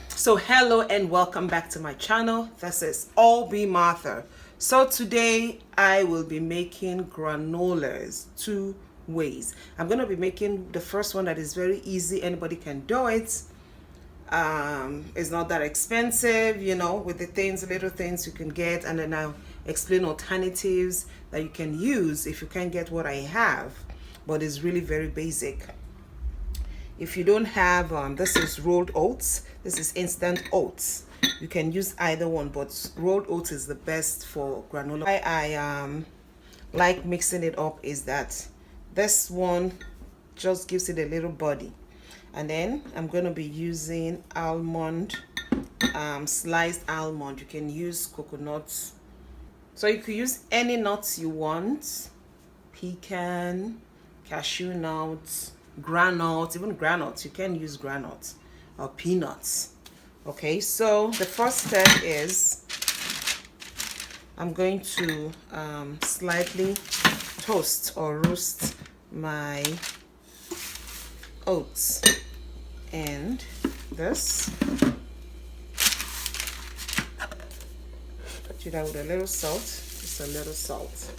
So hello and welcome back to my channel. This is ObyMartha. So today I will be making granolas two ways. I'm going to be making the first one that is very easy. Anybody can do it. It's not that expensive, you know, with the little things you can get, and then I'll explain alternatives that you can use if you can't get what I have, but it's really very basic. If you don't have this is rolled oats, this is instant oats. You can use either one, but rolled oats is the best for granola. Why I like mixing it up is that this one just gives it a little body. And then I'm going to be using almond, sliced almond. You can use coconuts. So you could use any nuts you want. Pecan, cashew nuts, granules, even granules. You can use granules or peanuts. Okay, so the first step is I'm going to slightly toast or roast my oats. And this, touch it out with a little salt, just a little salt.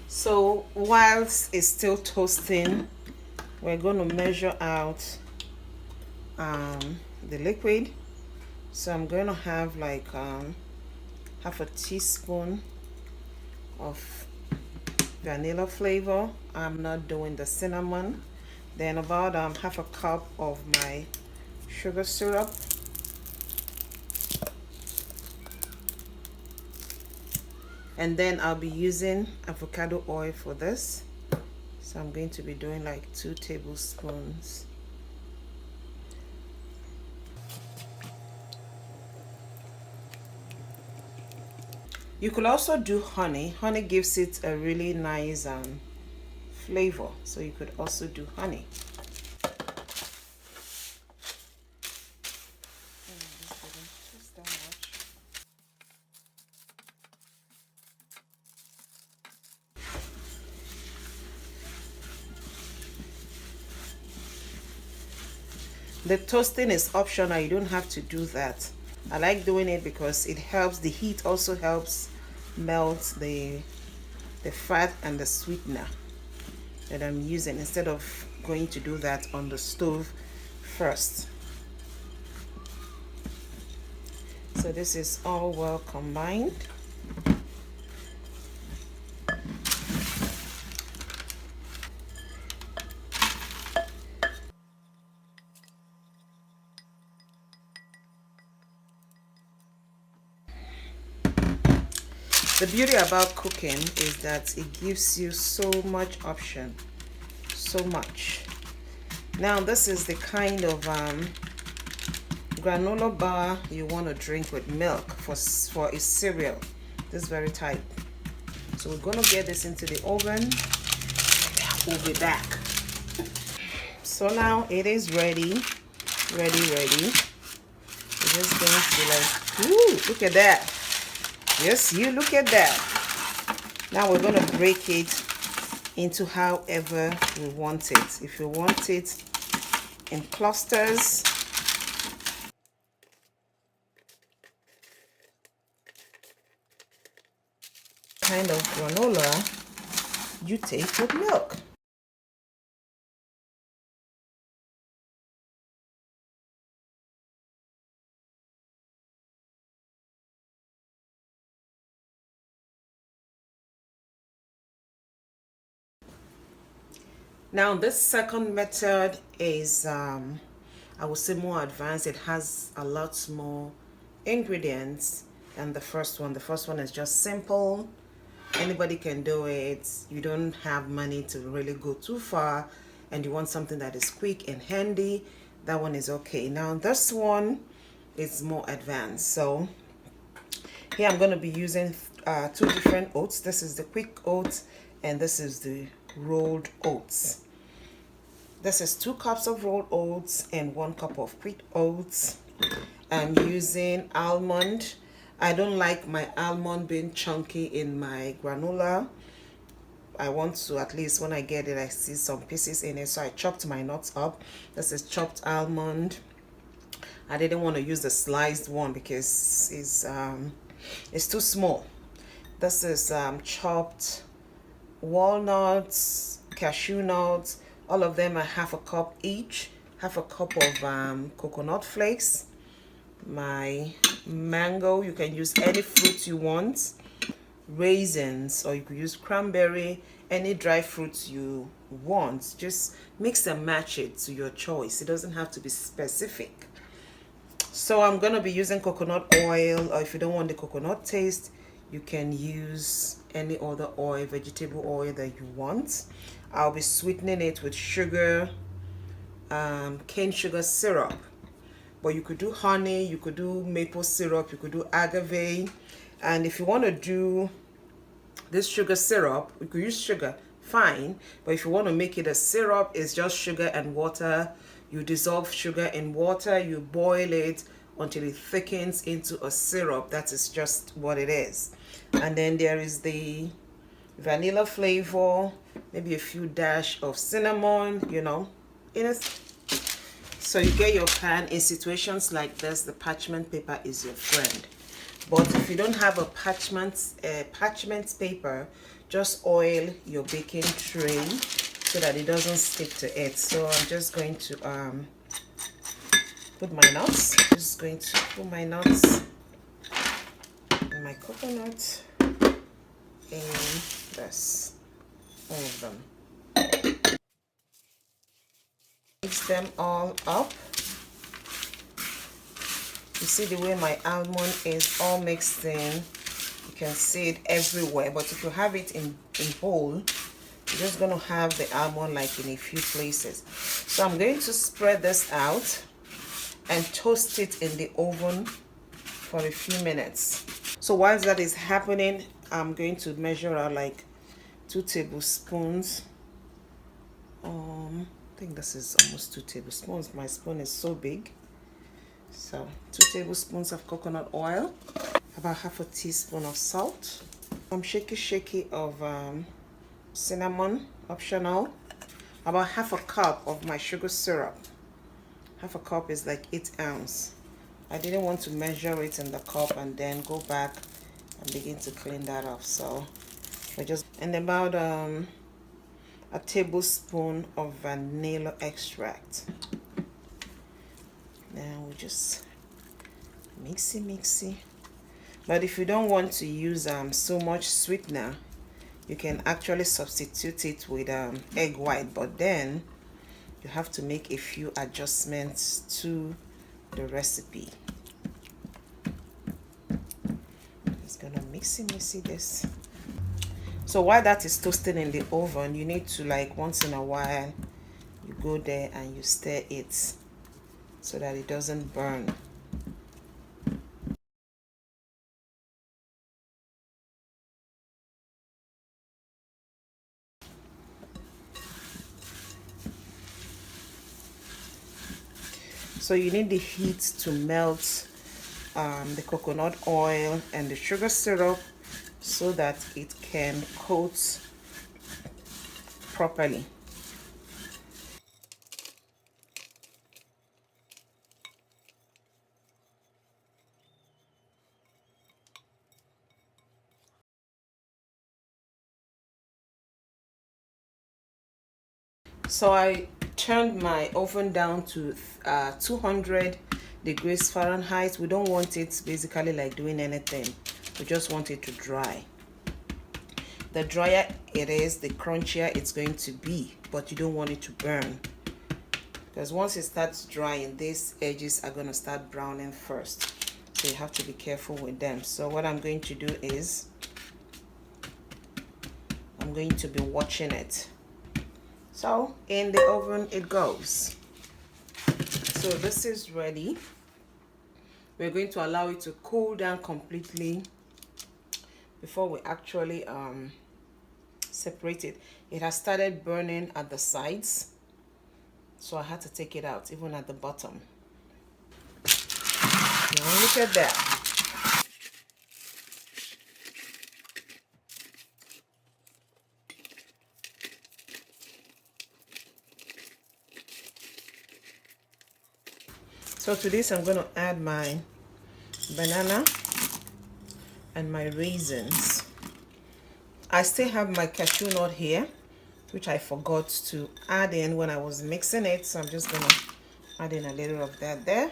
So whilst it's still toasting, we're going to measure out the liquid. So I'm going to have like half a teaspoon of vanilla flavor. I'm not doing the cinnamon. Then about half a cup of my sugar syrup. And then I'll be using avocado oil for this. So I'm going to be doing like 2 tablespoons. You could also do honey. Honey gives it a really nice flavor. So you could also do honey. The toasting is optional. You don't have to do that. I like doing it because it helps. The heat also helps melt the fat and the sweetener that I'm using, instead of going to do that on the stove first. So this is all well combined. The beauty about cooking is that it gives you so much option, so much. Now this is the kind of granola bar you want to drink with milk for a cereal. This very type. So we're going to get this into the oven. We'll be back. So now it is ready. We're just going to be like, ooh, look at that. Yes, you look at that. Now we're going to break it into however we want it. If you want it in clusters, kind of granola you take with milk. Now this second method is I would say more advanced. It has a lot more ingredients than the first one. The first one is just simple. Anybody can do it. You don't have money to really go too far and you want something that is quick and handy, that one is okay. Now this one is more advanced. So here I'm going to be using 2 different oats. This is the quick oats and this is the rolled oats. This is 2 cups of rolled oats and 1 cup of wheat oats. I'm using almond. I don't like my almond being chunky in my granola. I want to, at least when I get it, I see some pieces in it, so I chopped my nuts up. This is chopped almond. I didn't want to use the sliced one because it's too small. This is chopped walnuts, cashew nuts. All of them are 1/2 cup each. 1/2 cup of coconut flakes. My mango, you can use any fruit you want. Raisins, or you could use cranberry, any dry fruits you want. Just mix and match it to your choice. It doesn't have to be specific. So I'm going to be using coconut oil, or if you don't want the coconut taste, you can use any other oil, vegetable oil that you want. I'll be sweetening it with sugar, cane sugar syrup. But you could do honey, you could do maple syrup, you could do agave. And if you want to do this sugar syrup, you could use sugar, fine. But if you want to make it a syrup, it's just sugar and water. You dissolve sugar in water, you boil it until it thickens into a syrup. That is just what it is. And then there is the vanilla flavor, maybe a few dash of cinnamon, you know, in it. So you get your pan. In situations like this, the parchment paper is your friend. But if you don't have a parchment paper, just oil your baking tray so that it doesn't stick to it. So I'm just going to put my nuts. Just going to put my nuts and my coconut in this, all of them. Mix them all up. You see the way my almond is all mixed in. You can see it everywhere, but if you have it in whole, you're just going to have the almond like in a few places. So I'm going to spread this out and toast it in the oven for a few minutes. So while that is happening, I'm going to measure out like 2 tablespoons. I think this is almost 2 tablespoons. My spoon is so big. So 2 tablespoons of coconut oil, about 1/2 teaspoon of salt, some shaky of cinnamon, optional, about 1/2 cup of my sugar syrup. 1/2 cup is like 8 ounces. I didn't want to measure it in the cup and then go back and begin to clean that up. So I just, and about a tablespoon of vanilla extract. Now we just mixy. But if you don't want to use so much sweetener, you can actually substitute it with egg white, but then you have to make a few adjustments to the recipe. Just gonna mixy this. So while that is toasting in the oven, you need to, like, once in a while you go there and you stir it so that it doesn't burn. So you need the heat to melt the coconut oil and the sugar syrup so that it can coat properly. So I turned my oven down to 200 degrees Fahrenheit. We don't want it basically like doing anything. We just want it to dry. The drier it is, the crunchier it's going to be, but you don't want it to burn. Because once it starts drying, these edges are going to start browning first. So you have to be careful with them. So what I'm going to do is, I'm going to be watching it. So in the oven it goes. So this is ready. We're going to allow it to cool down completely before we actually separated. It has started burning at the sides, so I had to take it out, even at the bottom. Now look at that. So to this, I'm going to add my banana and my raisins. I still have my cashew nut here, which I forgot to add in when I was mixing it. So I'm just going to add in a little of that there.